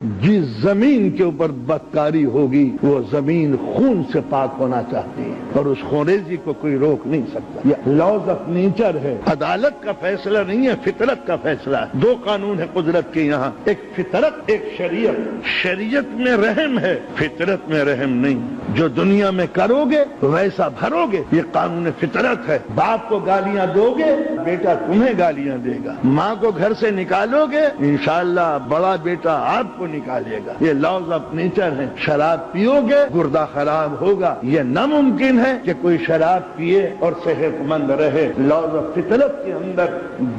जिस जमीन के ऊपर बदकारी होगी वो जमीन खून से पाक होना चाहती है और उस खोरेजी को कोई रोक नहीं सकता। ये लॉज ऑफ नेचर है, अदालत का फैसला नहीं है, फितरत का फैसला है। दो कानून है कुदरत के यहाँ, एक फितरत एक शरीयत। शरीयत में रहम है, फितरत में रहम नहीं। जो दुनिया में करोगे वैसा भरोगे, ये कानून फितरत है। बाप को गालियां दोगे, बेटा तुम्हें गालियां देगा। माँ को घर से निकालोगे, इंशाअल्लाह बड़ा बेटा आपको निकालेगा। ये लॉज ऑफ नेचर है। शराब पियोगे गुर्दा खराब होगा। ये नामुमकिन है कि कोई शराब पिए और सेहतमंद रहे। लॉज ऑफ फितरत के अंदर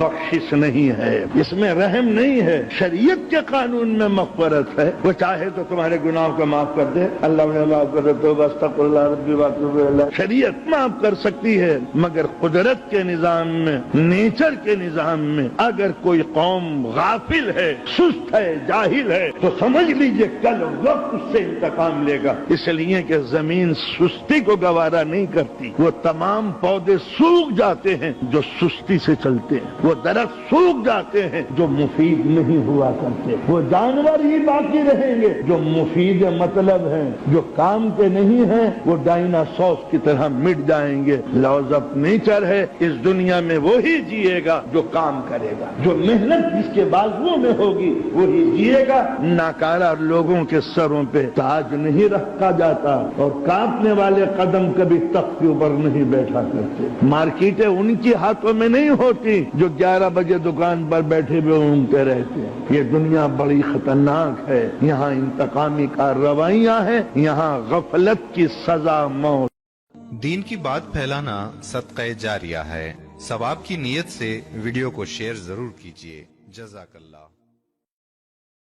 बख्शिश नहीं है, इसमें रहम नहीं है। शरीयत के कानून में मग़फ़िरत है। वो चाहे तो तुम्हारे गुनाहों को माफ कर दे, अल्लाह ने माफ कर दे तो अस्तग़फिरुल्लाह रब्बी व अतूबु इलैह। शरीयत माफ कर सकती है, मगर कुदरत के निजाम में, नेचर के निजाम में अगर कोई कौम गाफिल है, सुस्त है, जाहिल है, तो समझ लीजिए कल वक्त उससे इंतकाम लेगा। इसलिए कि जमीन सुस्ती को गवारा नहीं करती। वो तमाम पौधे सूख जाते हैं जो सुस्ती से चलते हैं, वो दरख्त सूख जाते हैं जो मुफीद नहीं हुआ करते, वो जानवर ही बाकी रहेंगे जो मुफीद मतलब हैं, जो काम के नहीं हैं वो डायनासोर की तरह मिट जाएंगे। लॉज ऑफ नेचर है, इस दुनिया में वो ही जिएगा जो काम करेगा, जो मेहनत जिसके बाजुओं में होगी वही जिएगा। नाकारा लोगों के सरों पे ताज नहीं रखा जाता और कांपने वाले कदम कभी तख्त के ऊपर नहीं बैठा करते। मार्केटें उनके हाथों में नहीं होती जो 11 बजे दुकान पर बैठे हुए ऊँगते रहते हैं। ये दुनिया बड़ी खतरनाक है, यहाँ इंतकामी कार्रवाइयाँ हैं, यहाँ गफलत की सजा मौत। दीन की बात फैलाना सदक़े जारिया है। सवाब की नीयत से वीडियो को शेयर जरूर कीजिए। जज़ाकल्लाह।